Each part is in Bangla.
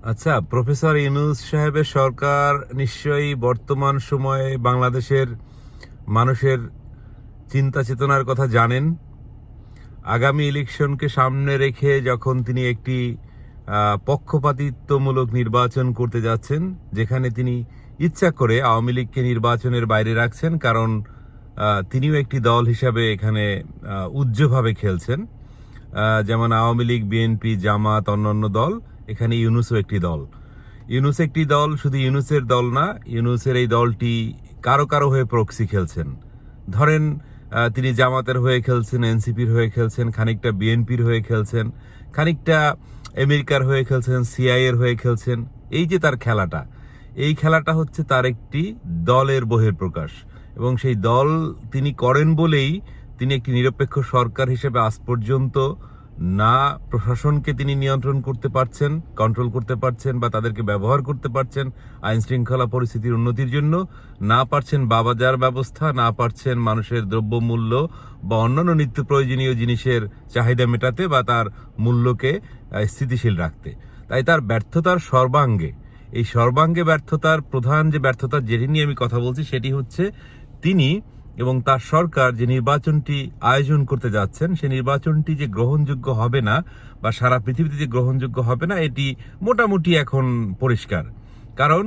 আচ্ছা, প্রফেসর ইউনূস সাহেবের সরকার নিশ্চয়ই বর্তমান সময়ে বাংলাদেশের মানুষের চিন্তা চেতনার কথা জানেন। আগামী ইলেকশনকে সামনে রেখে যখন তিনি একটি পক্ষপাতিত্বমূলক নির্বাচন করতে যাচ্ছেন, যেখানে তিনি ইচ্ছা করে আওয়ামী লীগকে নির্বাচনের বাইরে রাখছেন, কারণ তিনিও একটি দল হিসাবে এখানে উজ্জ্বলভাবে খেলছেন। যেমন আওয়ামী লীগ, বিএনপি, জামাত, অন্যান্য দল, এখানে ইউনূসও একটি দল। ইউনূস একটি দল, শুধু ইউনূসের দল না, ইউনূসের এই দলটি কারো কারো হয়ে প্রক্সি খেলছেন। ধরেন তিনি জামাতের হয়ে খেলছেন, এনসিপির হয়ে খেলছেন, খানিকটা বিএনপির হয়ে খেলছেন, খানিকটা আমেরিকার হয়ে খেলছেন, সিআইএর হয়ে খেলছেন। এই যে তার খেলাটা, এই খেলাটা হচ্ছে তার একটি দলের বহিঃপ্রকাশ, এবং সেই দল তিনি করেন বলেই তিনি একটি নিরপেক্ষ সরকার হিসেবে আজ পর্যন্ত না প্রশাসনকে তিনি নিয়ন্ত্রণ করতে পারছেন, কন্ট্রোল করতে পারছেন, বা তাদেরকে ব্যবহার করতে পারছেন আইন শৃঙ্খলা পরিস্থিতির উন্নতির জন্য, না পারছেন বাজার ব্যবস্থা, না পারছেন মানুষের দ্রব্যমূল্য বা অন্যান্য নিত্য প্রয়োজনীয় জিনিসের চাহিদা মেটাতে বা তার মূল্যকে স্থিতিশীল রাখতে। তাই তার ব্যর্থতার সর্বাঙ্গে, এই সর্বাঙ্গে ব্যর্থতার প্রধান যে ব্যর্থতা যেটি নিয়ে আমি কথা বলছি, সেটি হচ্ছে তিনি এবং তার সরকার যে নির্বাচনটি আয়োজন করতে যাচ্ছেন, সেই নির্বাচনটি যে গ্রহণযোগ্য হবে না বা সারা পৃথিবীতে যে গ্রহণযোগ্য হবে না, এটি মোটামুটি এখন পরিষ্কার। কারণ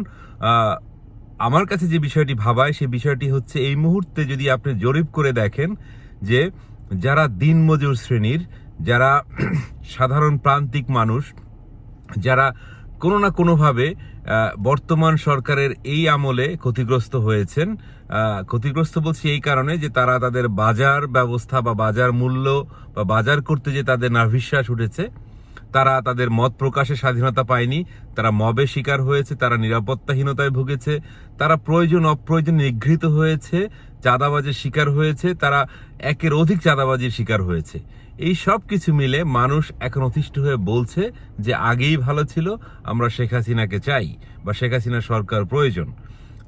আমার কাছে যে বিষয়টি ভাবায়, সেই বিষয়টি হচ্ছে এই মুহূর্তে যদি আপনি জরিপ করে দেখেন যে যারা দিনমজুর শ্রেণীর, যারা সাধারণ প্রান্তিক মানুষ, যারা কোনো না কোনোভাবে বর্তমান সরকারের এই আমলে ক্ষতিগ্রস্ত হয়েছেন, ক্ষতিগ্রস্ত বলছি এই কারণে যে তারা তাদের বাজার ব্যবস্থা বা বাজার মূল্য বা বাজার করতে যে তাদের নাভিশ্বাস উঠেছে, তারা তাদের মত প্রকাশের স্বাধীনতা পায়নি, তারা মবে শিকার হয়েছে, তারা নিরাপত্তাহীনতায় ভুগেছে, তারা প্রয়োজন অপ্রয়োজন নিগৃহীত হয়েছে, চাঁদাবাজির শিকার হয়েছে, তারা একের অধিক চাঁদাবাজির শিকার হয়েছে। এই সব কিছু মিলে মানুষ এখন অতিষ্ঠ হয়ে বলছে যে আগেই ভালো ছিল, আমরা শেখ হাসিনাকে চাই বা শেখ হাসিনার সরকার প্রয়োজন।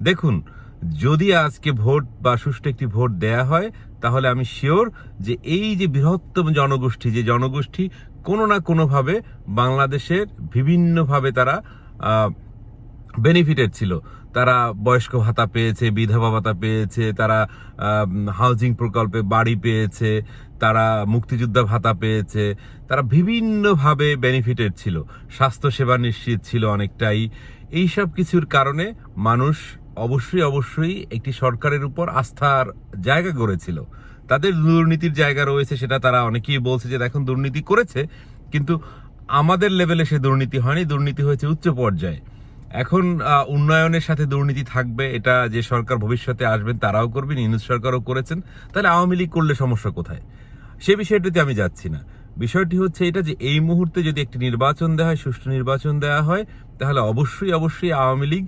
দেখুন, যদি আজকে ভোট বা সুষ্ঠু একটি ভোট দেয়া হয়, তাহলে আমি শিওর যে এই যে বৃহত্তম জনগোষ্ঠী, যে জনগোষ্ঠী কোনো না কোনোভাবে বাংলাদেশের বিভিন্নভাবে তারা বেনিফিটেড ছিল, তারা বয়স্ক ভাতা পেয়েছে, বিধবা ভাতা পেয়েছে, তারা হাউজিং প্রকল্পে বাড়ি পেয়েছে, তারা মুক্তিযোদ্ধা ভাতা পেয়েছে, তারা বিভিন্নভাবে বেনিফিটেড ছিল, স্বাস্থ্যসেবা নিশ্চিত ছিল অনেকটাই। এই সব কিছুর কারণে মানুষ অবশ্যই একটি সরকারের উপর আস্থার জায়গা গড়েছিল। তাদের দুর্নীতির জায়গা রয়েছে, সেটা তারা অনেকেই বলছে যে দেখুন দুর্নীতি করেছে, কিন্তু আমাদের লেভেলে সে দুর্নীতি হয়নি, দুর্নীতি হয়েছে উচ্চ পর্যায়ে। এখন উন্নয়নের সাথে দুর্নীতি থাকবে, এটা যে সরকার ভবিষ্যতে আসবেন তারাও করবেন, ইউনূস সরকারও করেছেন, তাহলে আওয়ামী লীগ করলে সমস্যা কোথায়? সে বিষয়টিতে আমি যাচ্ছি না। বিষয়টি হচ্ছে এটা যে এই মুহূর্তে যদি একটি নির্বাচন দেওয়া হয়, সুষ্ঠু নির্বাচন দেওয়া হয়, তাহলে অবশ্যই আওয়ামী লীগ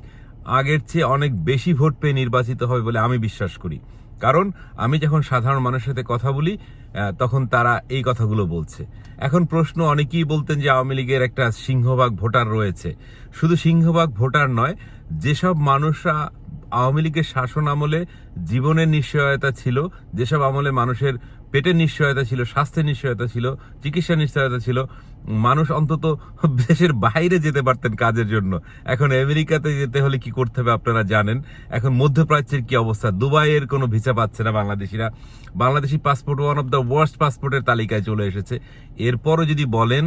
আগের চেয়ে অনেক বেশি ভোট পেয়ে নির্বাচিত হবে বলে আমি বিশ্বাস করি। কারণ আমি যখন সাধারণ মানুষের সাথে কথা বলি, তখন তারা এই কথাগুলো বলছে। এখন প্রশ্ন, অনেকেই বলতেন যে আওয়ামী লীগের একটা সিংহভাগ ভোটার রয়েছে। শুধু সিংহভাগ ভোটার নয়, যেসব মানুষরা আওয়ামী লীগের শাসন আমলে জীবনের নিশ্চয়তা ছিল, যেসব আমলে মানুষের পেটের নিশ্চয়তা ছিল, স্বাস্থ্যের নিশ্চয়তা ছিল, চিকিৎসা নিশ্চয়তা ছিল, মানুষ অন্তত দেশের বাইরে যেতে পারতেন কাজের জন্য। এখন আমেরিকাতে যেতে হলে কি করতে হবে আপনারা জানেন। এখন মধ্যপ্রাচ্যের কি অবস্থা, দুবাইয়ের কোনো ভিসা পাচ্ছে না বাংলাদেশিরা, Bangladeshi passport one of the worst পাসপোর্টের তালিকায় চলে এসেছে। এরপরও যদি বলেন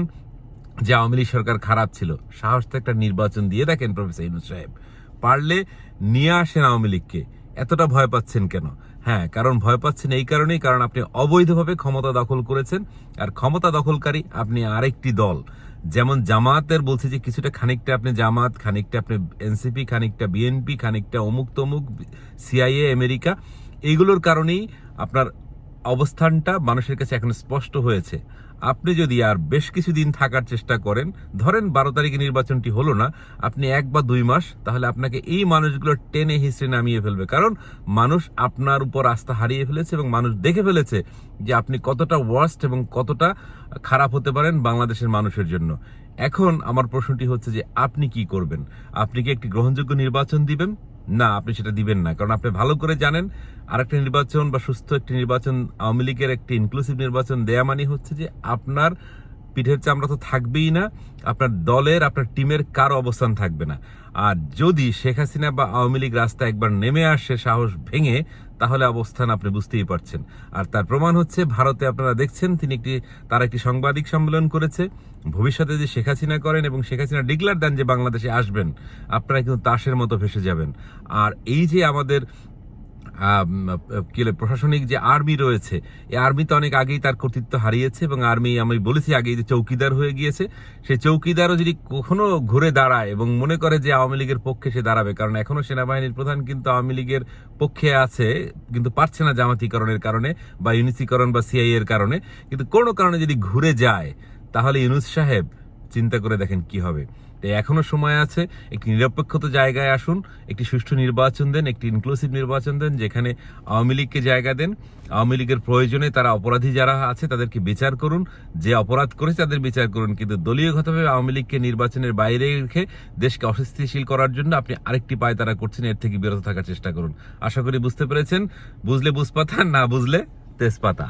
যে আওয়ামী লীগ সরকার খারাপ ছিল, সাহস তো একটা নির্বাচন দিয়ে দেখেন প্রফেসর ইউনূস সাহেব, পারলে নিয়ে আসেন আওয়ামী লীগকে। এতটা ভয় পাচ্ছেন কেন? হ্যাঁ, কারণ ভয় পাচ্ছেন এই কারণেই, কারণ আপনি অবৈধভাবে ক্ষমতা দখল করেছেন, আর ক্ষমতা দখলকারী আপনি আরেকটি দল। যেমন জামাতের বলছে যে কিছুটা, খানিকটা আপনি জামাত, খানিকটা আপনি এনসিপি, খানিকটা বিএনপি, খানিকটা অমুক তমুক, সিআইএ, আমেরিকা, এইগুলোর কারণেই আপনার অবস্থানটা মানুষের কাছে এখন স্পষ্ট হয়েছে। আপনি যদি আর বেশ কিছুদিন থাকার চেষ্টা করেন, ধরেন 12 তারিখে নির্বাচনটি হলো না, আপনি 1 বা 2 মাস, তাহলে আপনাকে এই মানুষগুলো টেনে হিসেবে নামিয়ে ফেলবে। কারণ মানুষ আপনার উপর আস্থা হারিয়ে ফেলেছে এবং মানুষ দেখে ফেলেছে যে আপনি কতটা ওয়ার্স্ট এবং কতটা খারাপ হতে পারেন বাংলাদেশের মানুষের জন্য। এখন আমার প্রশ্নটি হচ্ছে যে আপনি কি করবেন? আপনি কি একটি গ্রহণযোগ্য নির্বাচন দিবেন? না, আপনি সেটা দিবেন না, কারণ আপনি ভালো করে জানেন আরেকটা নির্বাচন বা সুস্থ একটি নির্বাচন, আওয়ামী লীগের একটি ইনক্লুসিভ নির্বাচন দেয়া মানে হচ্ছে যে আপনার পিঠের চামড়া তো থাকবেই না, আপনার দলের আপনার টিমের কারো অবস্থান থাকবে না। আর যদি শেখ হাসিনা বা আওয়ামী লীগ রাস্তা একবার নেমে আসে সাহস ভেঙে, তাহলে অবস্থান আপনি বুঝতেই পারছেন। আর তার প্রমাণ হচ্ছে ভারতে আপনারা দেখছেন তারা একটি সাংবাদিক সম্মেলন করেছে। ভবিষ্যতে যদি শেখ হাসিনা করেন এবং শেখ হাসিনা ডিক্লার দেন যে বাংলাদেশে আসবেন, আপনারা কিন্তু তাসের মতো ভেসে যাবেন। আর এই যে আমাদের প্রশাসনিক যে আর্মি রয়েছে, এই আর্মি তো অনেক আগেই তার কর্তৃত্ব হারিয়েছে এবং আর্মি, আমি বলেছি আগেই, যে চৌকিদার হয়ে গিয়েছে। সেই চৌকিদারও যদি কখনো ঘুরে দাঁড়ায় এবং মনে করে যে আওয়ামী লীগের পক্ষে সে দাঁড়াবে, কারণ এখনো সেনাবাহিনীর প্রধান কিন্তু আওয়ামী লীগের পক্ষে আছে, কিন্তু পারছে না জামাতিকরণের কারণে বা ইউনিসিকরণ বা সিআই এর কারণে, কিন্তু কোনো কারণে যদি ঘুরে যায়, তাহলে ইউনূস সাহেব চিন্তা করে দেখেন কি হবে। তাই এখনো সময় আছে, একটি নিরপেক্ষতা জায়গায় আসুন, একটি সুষ্ঠু নির্বাচন দেন, একটি ইনক্লুসিভ নির্বাচন দেন, যেখানে আওয়ামী লীগকে জায়গা দেন। আওয়ামী লীগের প্রয়োজনে তারা অপরাধী যারা আছে তাদেরকে বিচার করুন, যে অপরাধ করেছে তাদের বিচার করুন, কিন্তু দলীয়গতভাবে আওয়ামী লীগকে নির্বাচনের বাইরে রেখে দেশকে অস্থিতিশীল করার জন্য আপনি আরেকটি পায় তারা করছেন, এর থেকে বিরত থাকার চেষ্টা করুন। আশা করি বুঝতে পেরেছেন। বুঝলে বুঝপাতা, না বুঝলে তেজপাতা।